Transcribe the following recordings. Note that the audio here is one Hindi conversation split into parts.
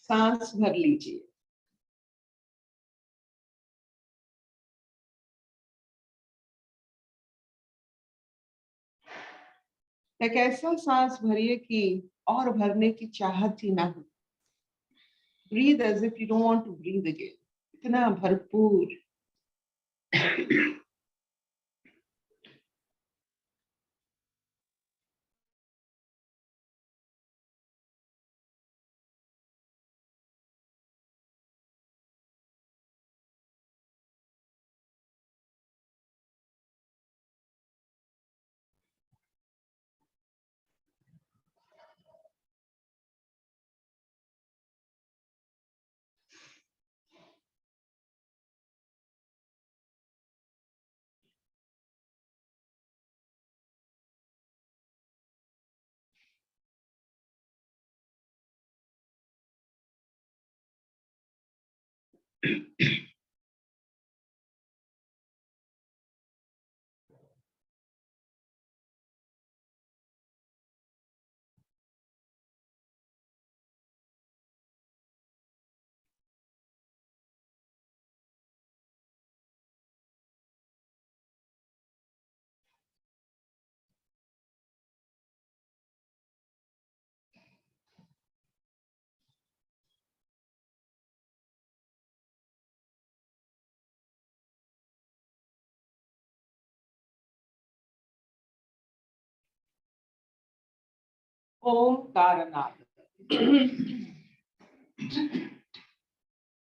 सांस भर लीजिए। एक ऐसा सांस भरिए कि और भरने की चाहत ही ना हो। Breathe as if you don't want to breathe again. इतना भरपूर। ओम कारनाद।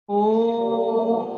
ओम।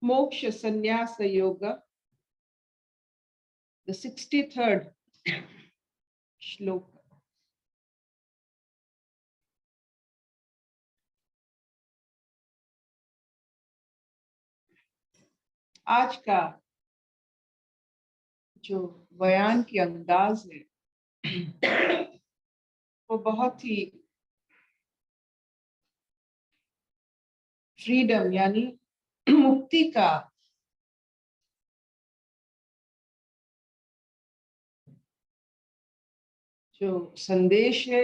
मोक्ष संन्यास योग, the 63rd श्लोक। आज का जो बयान की अंदाज है वो बहुत ही फ्रीडम यानी मुक्ति का जो संदेश है।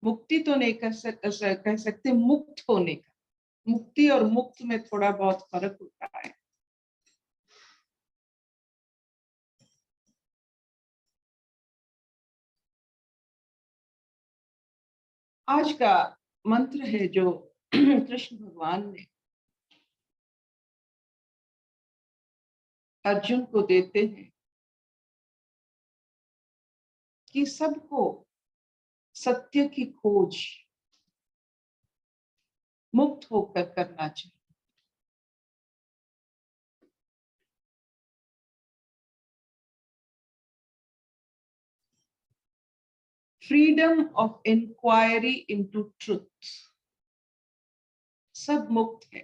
मुक्ति तो नहीं कह सकते, मुक्त होने का। मुक्ति और मुक्त में थोड़ा बहुत फर्क होता है। आज का मंत्र है जो कृष्ण भगवान ने अर्जुन को देते हैं कि सबको सत्य की खोज मुक्त होकर करना चाहिए। Freedom of inquiry into truth. सब मुक्त है।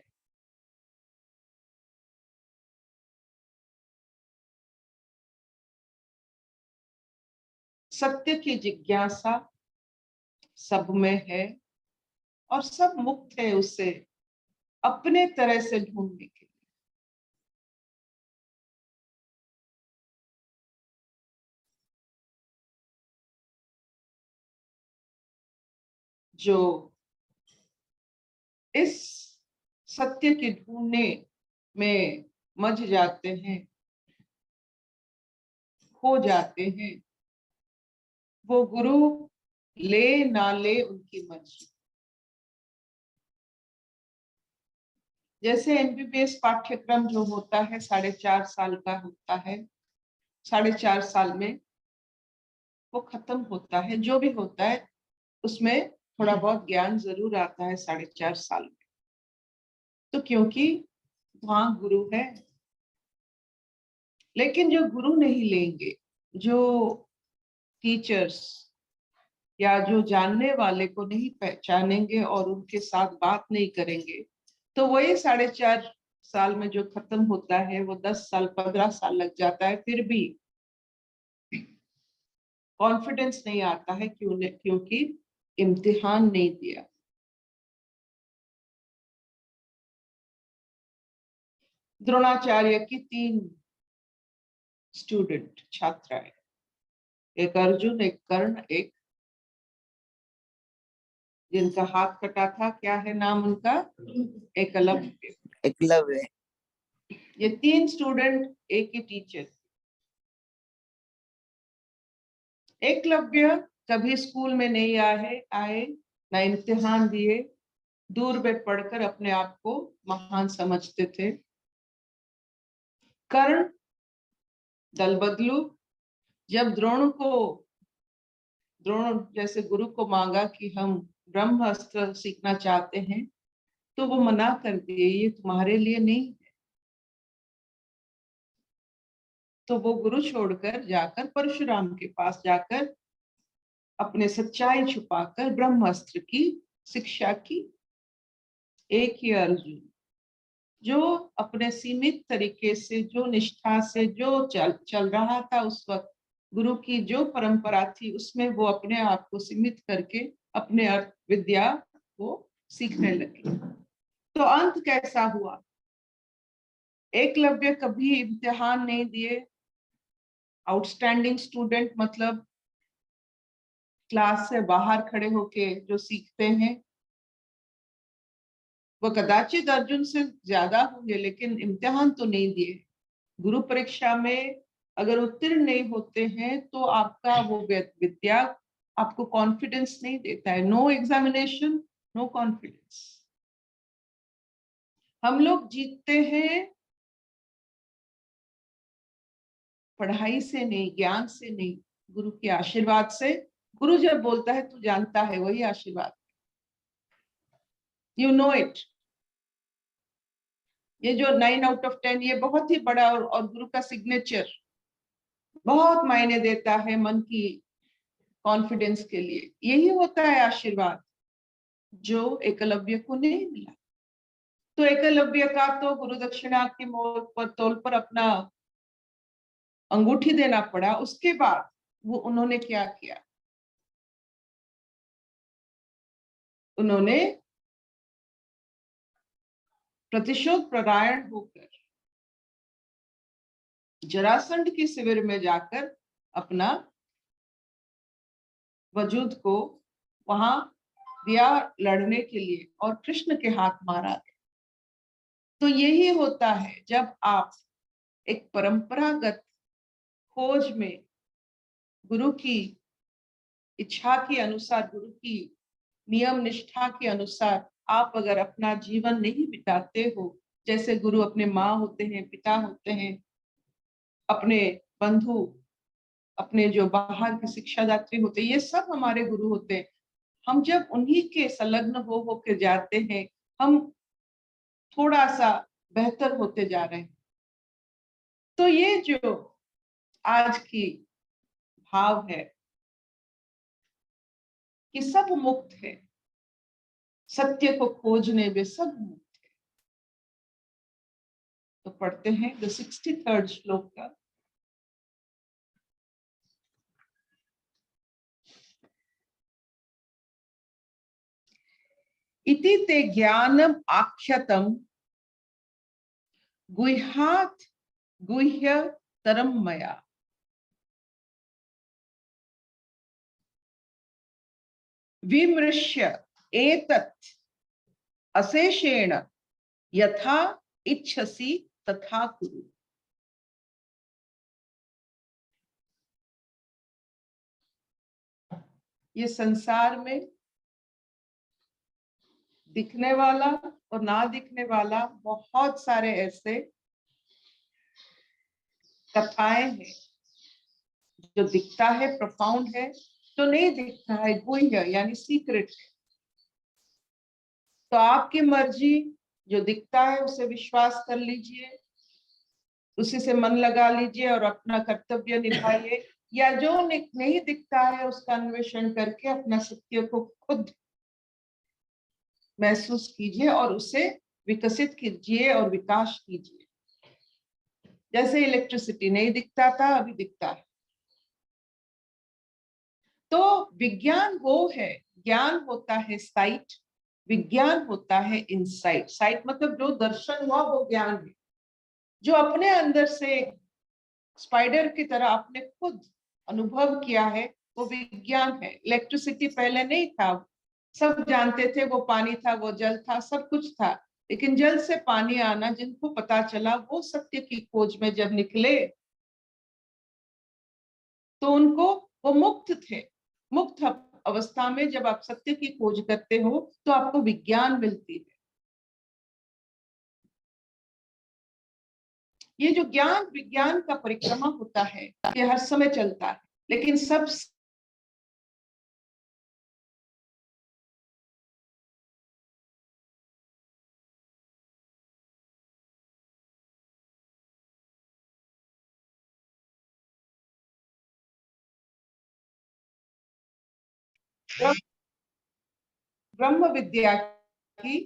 सत्य की जिज्ञासा सब में है और सब मुक्त है उसे अपने तरह से ढूंढने के लिए। जो इस सत्य के ढूंढने में मज जाते हैं खो जाते हैं। वो गुरु ले ना ले उनकी मर्जी। जैसे एमबीबीएस पाठ्यक्रम जो होता है 4.5 साल का होता है, 4.5 साल में वो खत्म होता है। जो भी होता है उसमें थोड़ा बहुत ज्ञान जरूर आता है 4.5 साल में। तो क्योंकि वहां गुरु है। लेकिन जो गुरु नहीं लेंगे, जो टीचर्स या जो जानने वाले को नहीं पहचानेंगे और उनके साथ बात नहीं करेंगे, तो वही 4.5 साल में जो खत्म होता है वो 10 साल 15 साल लग जाता है, फिर भी कॉन्फिडेंस नहीं आता है। क्योंकि इम्तिहान नहीं दिया। द्रोणाचार्य की 3 स्टूडेंट छात्राएं, एक अर्जुन, एक कर्ण, एक जिनका हाथ कटा था, क्या है नाम उनका, एकलव्य। एकलव्य। ये 3 स्टूडेंट एक ही टीचर। एकलव्य कभी स्कूल में नहीं आए ना इम्तिहान दिए, दूर में पढ़कर अपने आप को महान समझते थे। कर्ण दल बदलू, जब द्रोण जैसे गुरु को मांगा कि हम ब्रह्म अस्त्र सीखना चाहते हैं, तो वो मना कर दिए, ये तुम्हारे लिए नहीं है। तो वो गुरु छोड़कर जाकर परशुराम के पास जाकर अपने सच्चाई छुपाकर ब्रह्मास्त्र की शिक्षा की। एक ही अर्जुन जो अपने सीमित तरीके से, जो निष्ठा से जो चल रहा था उस वक्त, गुरु की जो परंपरा थी उसमें वो अपने आप को सीमित करके अपने अर्थ विद्या को सीखने लगे। तो अंत कैसा हुआ? एकलव्य कभी इम्तिहान नहीं दिए। आउटस्टैंडिंग स्टूडेंट मतलब क्लास से बाहर खड़े होके जो सीखते हैं, वो कदाचित अर्जुन से ज्यादा होंगे, लेकिन इम्तिहान तो नहीं दिए। गुरु परीक्षा में अगर उत्तीर्ण नहीं होते हैं तो आपका वो विद्या आपको कॉन्फिडेंस नहीं देता है। No examination, no confidence. हम लोग जीतते हैं पढ़ाई से नहीं, ज्ञान से नहीं, गुरु के आशीर्वाद से। गुरु जब बोलता है तू जानता है, वही आशीर्वाद। You know it. ये जो 9/10 ये बहुत ही बड़ा और गुरु का सिग्नेचर बहुत मायने देता है मन की कॉन्फिडेंस के लिए। यही होता है आशीर्वाद जो एकलव्य को नहीं मिला। तो एकलव्य का तो गुरु दक्षिणा के मोल पर तौल पर अपना अंगूठी देना पड़ा। उसके बाद वो उन्होंने क्या किया? उन्होंने प्रतिशोध परायण होकर जरासंध के शिविर में जाकर अपना वजूद को वहां दिया लड़ने के लिए, और कृष्ण के हाथ मारा गया। तो यही होता है जब आप एक परंपरागत खोज में गुरु की इच्छा के अनुसार, गुरु की नियम निष्ठा के अनुसार आप अगर अपना जीवन नहीं बिताते हो, जैसे गुरु अपने माँ होते हैं, पिता होते हैं, अपने बंधु, अपने जो बाहर के शिक्षादात्री होते हैं, ये सब हमारे गुरु होते हैं। हम जब उन्हीं के संलग्न हो के जाते हैं, हम थोड़ा सा बेहतर होते जा रहे हैं। तो ये जो आज की भाव है कि सब मुक्त है, सत्य को खोजने में सब मुक्त है। तो पढ़ते हैं द 63rd श्लोक का। इति ते ज्ञानम आख्यातम गुह्यात् गुह्य तरम मया। विमृश्य एतत् अशेषेण यथा इच्छसि तथा कुरु। ये संसार में दिखने वाला और ना दिखने वाला बहुत सारे ऐसे कथाएं हैं। जो दिखता है प्रोफाउंड है, तो नहीं दिखता है गुह्य यानी सीक्रेट है। तो आपकी मर्जी, जो दिखता है उसे विश्वास कर लीजिए, उसी से मन लगा लीजिए और अपना कर्तव्य निभाइए, या जो नहीं दिखता है उसका अन्वेषण करके अपना सत्य को खुद महसूस कीजिए और उसे विकसित कीजिए और विकास कीजिए। जैसे इलेक्ट्रिसिटी नहीं दिखता था, अभी दिखता है। तो विज्ञान वो है, ज्ञान होता है साइट, विज्ञान होता है इनसाइट। साइट मतलब जो दर्शन हुआ वो ज्ञान है। जो अपने अंदर से स्पाइडर की तरह आपने खुद अनुभव किया है वो विज्ञान है। इलेक्ट्रिसिटी पहले नहीं था, सब जानते थे वो पानी था, वो जल था, सब कुछ था, लेकिन जल से पानी आना जिनको पता चला वो सत्य की खोज में जब निकले तो उनको वो मुक्त थे। मुक्त अवस्था में जब आप सत्य की खोज करते हो तो आपको विज्ञान मिलती है। ये जो ज्ञान विज्ञान का परिक्रमा होता है ये हर समय चलता है, लेकिन सब ब्रह्म विद्या की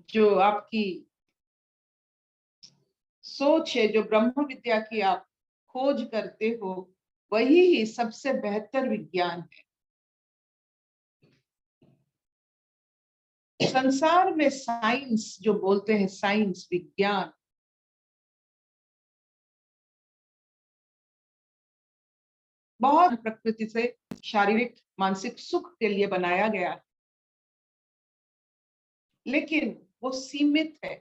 जो आपकी सोच है, जो ब्रह्म विद्या की आप खोज करते हो, वही ही सबसे बेहतर विज्ञान है। संसार में साइंस जो बोलते हैं, साइंस विज्ञान, बहुत प्रकृति से शारीरिक मानसिक सुख के लिए बनाया गया है, लेकिन वो सीमित है।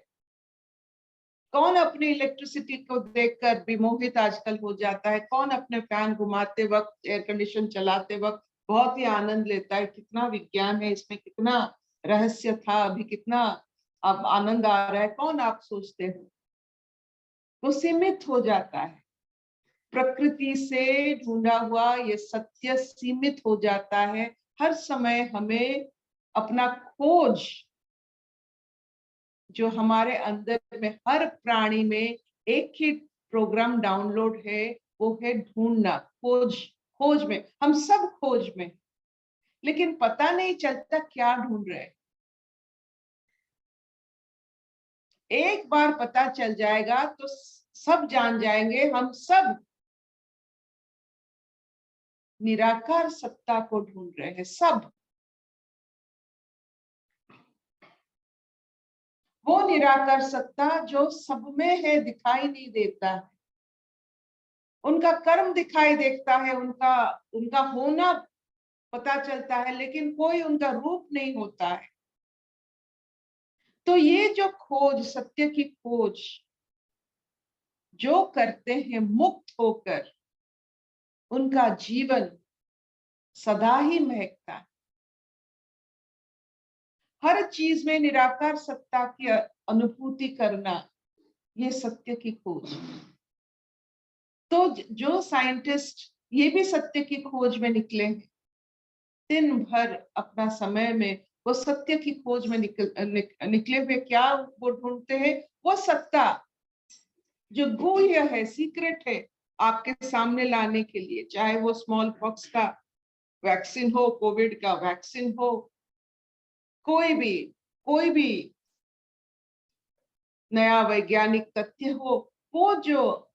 कौन अपनी इलेक्ट्रिसिटी को देखकर विमोहित आजकल हो जाता है? कौन अपने फैन घुमाते वक्त, एयर कंडीशन चलाते वक्त बहुत ही आनंद लेता है? कितना विज्ञान है इसमें, कितना रहस्य था, अभी कितना अब आनंद आ रहा है, कौन आप सोचते हो? वो सीमित हो जाता है। प्रकृति से ढूंढा हुआ ये सत्य सीमित हो जाता है। हर समय हमें अपना खोज, जो हमारे अंदर में हर प्राणी में एक ही प्रोग्राम डाउनलोड है, वो है ढूंढना, खोज। खोज में हम सब खोज में, लेकिन पता नहीं चलता क्या ढूंढ रहे हैं। एक बार पता चल जाएगा तो सब जान जाएंगे, हम सब निराकार सत्ता को ढूंढ रहे हैं। सब वो निराकार सत्ता जो सब में है, दिखाई नहीं देता है। उनका कर्म दिखाई देता है, उनका उनका होना पता चलता है, लेकिन कोई उनका रूप नहीं होता है। तो ये जो खोज, सत्य की खोज जो करते हैं मुक्त होकर, उनका जीवन सदा ही महकता है। हर चीज में निराकार सत्ता की अनुभूति करना, ये सत्य की खोज। तो जो साइंटिस्ट ये भी सत्य की खोज में निकले हैं, दिन भर अपना समय में वो सत्य की खोज में निकले हुए क्या वो ढूंढते हैं? वो सत्ता जो गुह्य है, सीक्रेट है, आपके सामने लाने के लिए। चाहे वो स्मॉल पॉक्स का वैक्सीन हो, कोविड का वैक्सीन हो, कोई भी नया वैज्ञानिक तथ्य हो, वो जो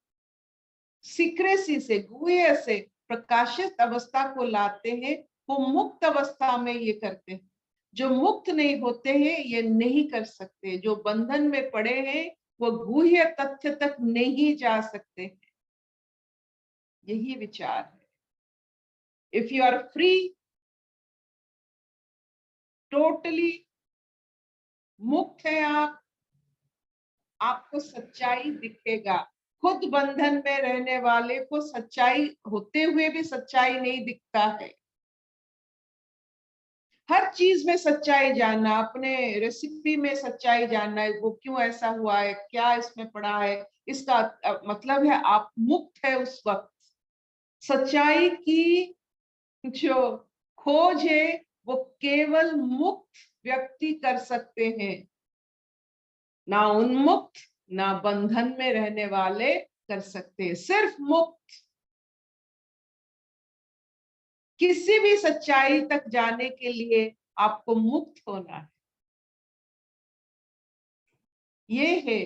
सीक्रेसी से, गुह्य से प्रकाशित अवस्था को लाते हैं, वो मुक्त अवस्था में ये करते हैं। जो मुक्त नहीं होते हैं ये नहीं कर सकते। जो बंधन में पड़े हैं वो गुह्य तथ्य तक नहीं जा सकते। यही विचार है। If you are free, totally मुक्त है आप, आपको सच्चाई दिखेगा। खुद बंधन में रहने वाले को सच्चाई होते हुए भी सच्चाई नहीं दिखता है। हर चीज में सच्चाई जानना, अपने रेसिपी में सच्चाई जानना है, वो क्यों ऐसा हुआ है, क्या इसमें पड़ा है, इसका मतलब है आप मुक्त है उस वक्त। सच्चाई की जो खोज है वो केवल मुक्त व्यक्ति कर सकते हैं, ना उन्मुक्त ना बंधन में रहने वाले कर सकते हैं। सिर्फ मुक्त। किसी भी सच्चाई तक जाने के लिए आपको मुक्त होना है। ये है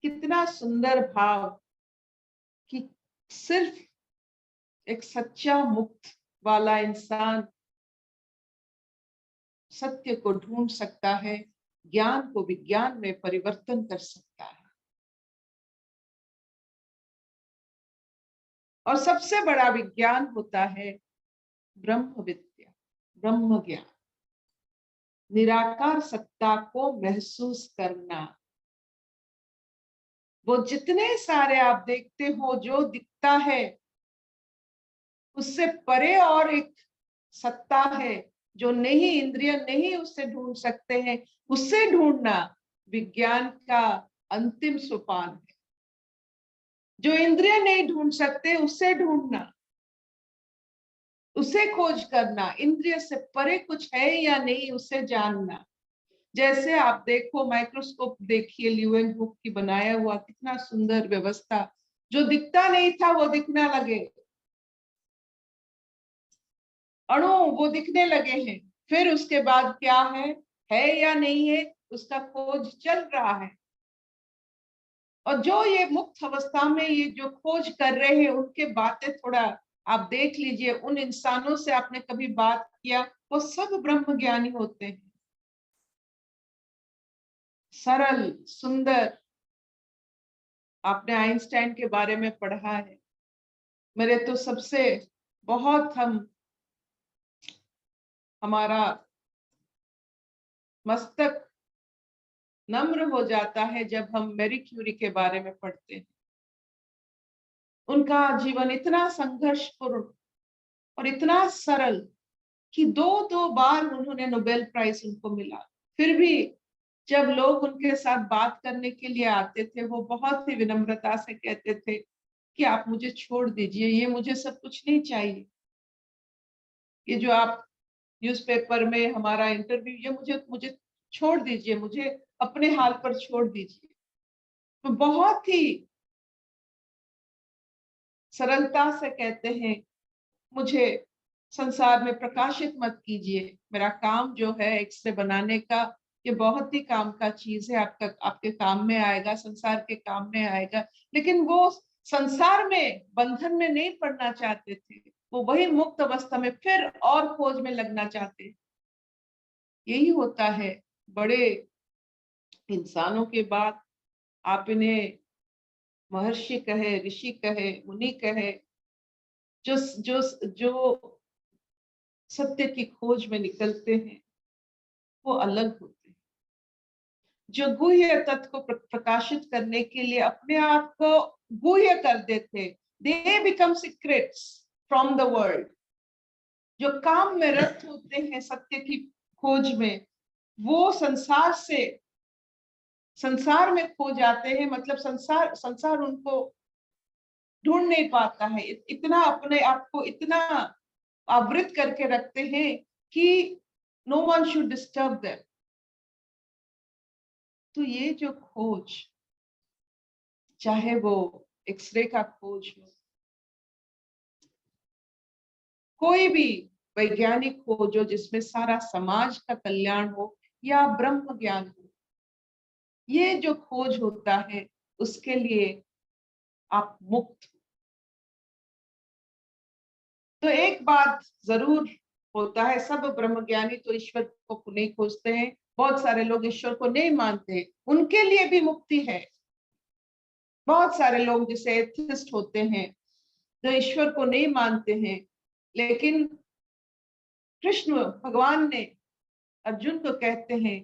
कितना सुंदर भाव कि सिर्फ एक सच्चा मुक्त वाला इंसान सत्य को ढूंढ सकता है, ज्ञान को विज्ञान में परिवर्तन कर सकता है। और सबसे बड़ा विज्ञान होता है ब्रह्म विद्या, ब्रह्म ज्ञान, निराकार सत्ता को महसूस करना। वो जितने सारे आप देखते हो जो दिखता है उससे परे और एक सत्ता है जो नहीं, इंद्रिय नहीं उससे ढूंढ सकते हैं, उससे ढूंढना विज्ञान का अंतिम सोपान है। जो इंद्रिय नहीं ढूंढ सकते उससे ढूंढना, उसे खोज करना, इंद्रिय से परे कुछ है या नहीं उसे जानना। जैसे आप देखो माइक्रोस्कोप देखिए, ल्यूवेनहुक की बनाया हुआ कितना सुंदर व्यवस्था, जो दिखता नहीं था वो दिखने लगे, अणु वो दिखने लगे हैं। फिर उसके बाद क्या है या नहीं है, उसका खोज चल रहा है। और जो ये मुक्त अवस्था में ये जो खोज कर रहे हैं उनके बातें थोड़ा आप देख लीजिए, उन इंसानों से आपने कभी बात किया, वो सब ब्रह्म ज्ञानी होते हैं। सरल सुंदर। आपने आइंस्टाइन के बारे में पढ़ा है, मेरे तो सबसे बहुत हमारा मस्तक नम्र हो जाता है जब हम मैरी क्यूरी के बारे में पढ़ते हैं। उनका जीवन इतना संघर्षपूर्ण और इतना सरल कि दो दो बार उन्होंने नोबेल प्राइज उनको मिला। फिर भी जब लोग उनके साथ बात करने के लिए आते थे वो बहुत ही विनम्रता से कहते थे कि आप मुझे छोड़ दीजिए, ये मुझे सब कुछ नहीं चाहिए, ये जो आप न्यूज़पेपर में हमारा इंटरव्यू, ये मुझे मुझे छोड़ दीजिए, मुझे अपने हाल पर छोड़ दीजिए। तो बहुत ही सरलता से कहते हैं मुझे संसार में प्रकाशित मत कीजिए, मेरा काम जो है एक्सरे बनाने का ये बहुत ही काम का चीज है, आपका आपके काम में आएगा, संसार के काम में आएगा। लेकिन वो संसार में बंधन में नहीं पड़ना चाहते थे, वो वही मुक्त अवस्था में फिर और खोज में लगना चाहते। यही होता है बड़े इंसानों के बाद। आप इन्हें महर्षि कहे, ऋषि कहे, मुनि कहे, जो जो जो सत्य की खोज में निकलते हैं वो अलग होते हैं। जो गुह्य तत्व को प्रकाशित करने के लिए अपने आप को गुह्य कर देते, they become secrets from the world. जो काम में रत होते हैं सत्य की खोज में, वो संसार में खो जाते हैं, मतलब संसार उनको ढूंढ नहीं पाता है। इतना अपने आप को इतना आवृत करके रखते हैं कि no one should disturb them. तो ये जो खोज, चाहे वो एक्सरे का खोज हो, कोई भी वैज्ञानिक खोज हो जिसमें सारा समाज का कल्याण हो, या ब्रह्म ज्ञान हो, ये जो खोज होता है उसके लिए आप मुक्त। तो एक बात जरूर होता है, सब ब्रह्मज्ञानी तो ईश्वर को नहीं खोजते हैं, बहुत सारे लोग ईश्वर को नहीं मानते, उनके लिए भी मुक्ति है। बहुत सारे लोग जैसे एथिस्ट होते हैं जो ईश्वर को नहीं मानते हैं, लेकिन कृष्ण भगवान ने अर्जुन को कहते हैं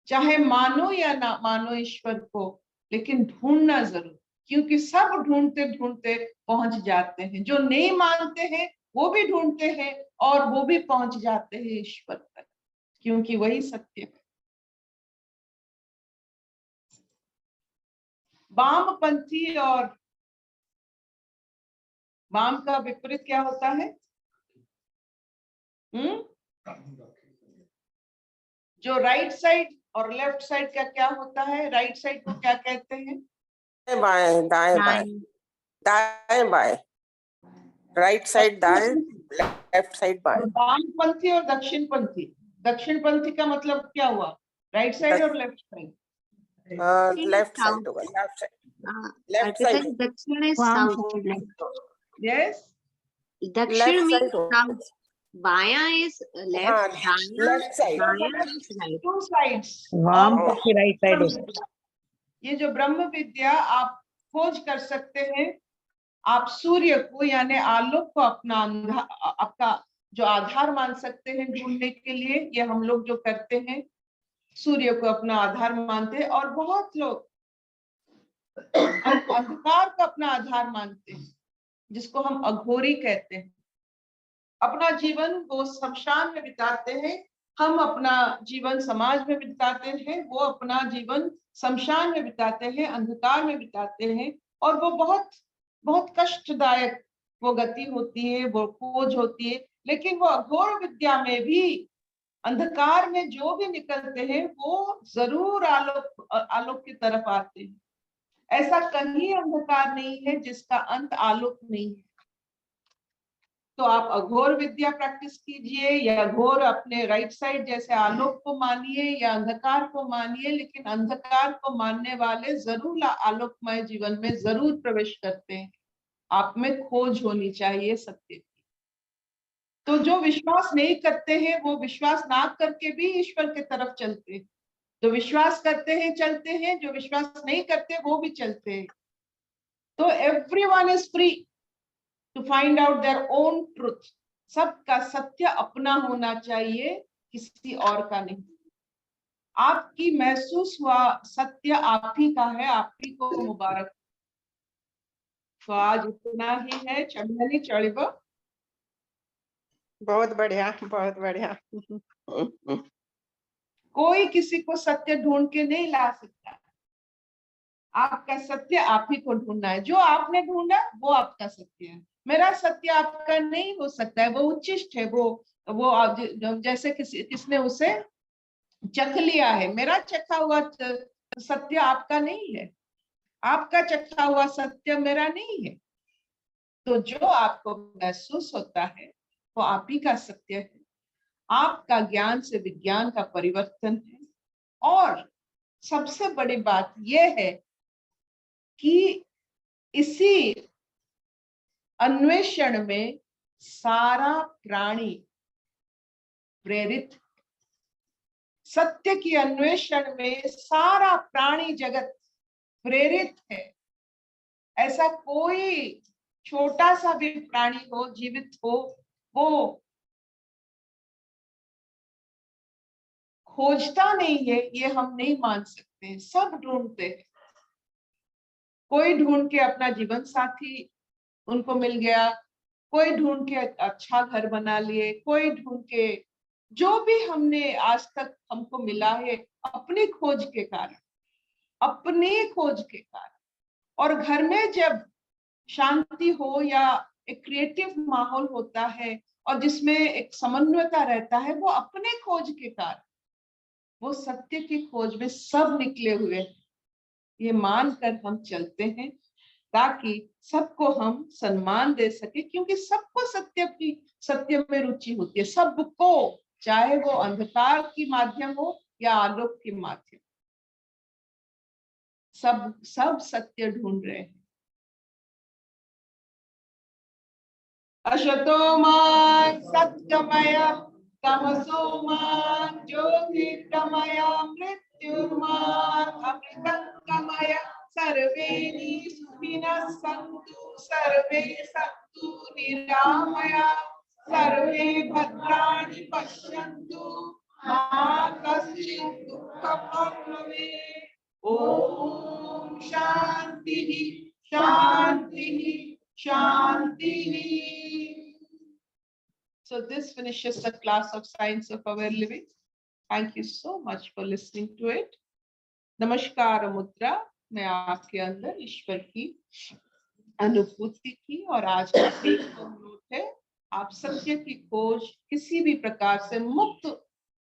चाहे मानो या ना मानो ईश्वर को, लेकिन ढूंढना जरूर। क्योंकि सब ढूंढते ढूंढते पहुंच जाते हैं। जो नहीं मानते हैं वो भी ढूंढते हैं और वो भी पहुंच जाते हैं ईश्वर तक, क्योंकि वही सत्य है। वामपंथी और वाम का विपरीत क्या होता है? जो राइट साइड और लेफ्ट साइड का क्या होता है? राइट साइड को क्या कहते हैं? बाएं, दाएं बाएं, दाएं बाएं, राइट साइड दाएं, लेफ्ट साइड बाएं। वामपंथी और दक्षिणपंथी, दक्षिणपंथी का मतलब क्या हुआ? राइट साइड और लेफ्ट साइड? लेफ्ट साइड होगा, लेफ्ट साइड। दक्षिण is south, यस, दक्षिण means south, बायां is left, लेफ्ट साइड, दायां is right. Two sides. वामपंथी राइट साइड होगा। ये जो ब्रह्म विद्या आप खोज कर सकते हैं, आप सूर्य को यानी आलोक को अपना आपका जो आधार मान सकते हैं ढूंढने के लिए। ये हम लोग जो करते हैं, सूर्य को अपना आधार मानते हैं, और बहुत लोग अंधकार को अपना आधार मानते हैं, जिसको हम अघोरी कहते हैं। अपना जीवन वो शमशान में बिताते हैं, हम अपना जीवन समाज में बिताते हैं, वो अपना जीवन शमशान में बिताते हैं, अंधकार में बिताते हैं। और वो बहुत बहुत कष्टदायक वो गति होती है, वो खोज होती है। लेकिन वो अघोर विद्या में भी अंधकार में जो भी निकलते हैं वो जरूर आलोक की तरफ आते हैं। ऐसा कहीं अंधकार नहीं है जिसका अंत आलोक नहीं है। तो आप अघोर विद्या प्रैक्टिस कीजिए, या घोर अपने राइट साइड जैसे आलोक को मानिए या अंधकार को मानिए, लेकिन अंधकार को मानने वाले जरूर आलोकमय जीवन में जरूर प्रवेश करते हैं। आप में खोज होनी चाहिए सत्य की। तो जो विश्वास नहीं करते हैं वो विश्वास ना करके भी ईश्वर की तरफ चलते हैं। जो विश्वास करते हैं चलते हैं, जो विश्वास नहीं करते वो भी चलते हैं। तो everyone is free to find out their own truth. सबका सत्य अपना होना चाहिए, किसी और का नहीं। आपकी महसूस हुआ सत्य आप ही का है, आप ही को मुबारक। तो आज इतना ही है। चढ़नी चढ़ब, बहुत बढ़िया, बहुत बढ़िया। कोई किसी को सत्य ढूंढ के नहीं ला सकता। आपका सत्य आप ही को ढूंढना है। जो आपने ढूंढा वो आपका सत्य है। मेरा सत्य आपका नहीं हो सकता है, वो उच्चिष्ट है। वो जैसे किसने उसे चख लिया है। मेरा चखा हुआ सत्य आपका नहीं है, आपका चखा हुआ सत्य मेरा नहीं है। तो जो आपको महसूस होता है वो आप ही का सत्य है। आपका ज्ञान से विज्ञान का परिवर्तन है। और सबसे बड़ी बात यह है कि इसी अन्वेषण में सारा प्राणी प्रेरित। सत्य की अन्वेषण में सारा प्राणी जगत प्रेरित है। ऐसा कोई छोटा सा भी प्राणी हो, जीवित हो, वो खोजता नहीं है, ये हम नहीं मान सकते। सब ढूंढते हैं। कोई ढूंढ के अपना जीवन साथी उनको मिल गया, कोई ढूंढ के अच्छा घर बना लिए, कोई ढूंढ के जो भी हमने आज तक हमको मिला है अपनी खोज के कारण, अपनी खोज के कारण। और घर में जब शांति हो या एक क्रिएटिव माहौल होता है और जिसमें एक समन्वयता रहता है, वो अपने खोज के कारण, वो सत्य की खोज में सब निकले हुए हैं। ये मानकर हम चलते हैं ताकि सबको हम सम्मान दे सके, क्योंकि सबको सत्य में रुचि होती है। सबको, चाहे वो अंधकार की माध्यम हो या आलोक की माध्यम, सब सत्य ढूंढ रहे हैं। अशतो मा सत्कमय तमसो मा ज्योतिर्गमय मृत्युर्मात् अमृतंगमय। सर्वे सुखिनः सन्तु सर्वे सन्तु निरामया सर्वे भद्राणि पश्यन्तु मा कश्चित् दुःखं भवेत्। Om Shanti Shanti, Shanti. So this finishes the class of Science of Aware Living. Thank you so much for listening to it. नमस्कार मुद्रा में आपके अंदर ईश्वर की अनुभूति की और आज का नोट है, आप सत्य की खोज किसी भी प्रकार से मुक्त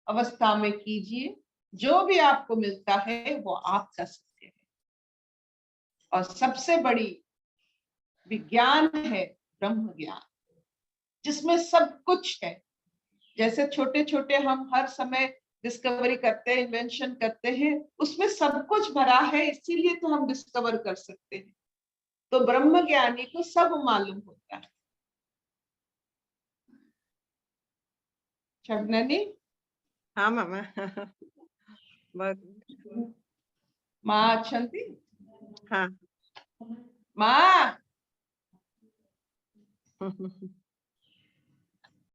अवस्था में कीजिए। जो भी आपको मिलता है वो आपका सत्य है और सबसे बड़ी विज्ञान है ब्रह्म ज्ञान, जिसमें सब कुछ है। जैसे छोटे छोटे हम हर समय डिस्कवरी करते हैं, इन्वेंशन करते हैं, उसमें सब कुछ भरा है, इसीलिए तो हम डिस्कवर कर सकते हैं। तो ब्रह्म ज्ञानी को सब मालूम होता है। शबननी, हाँ मामा। माँ अच्छी, हाँ। माँ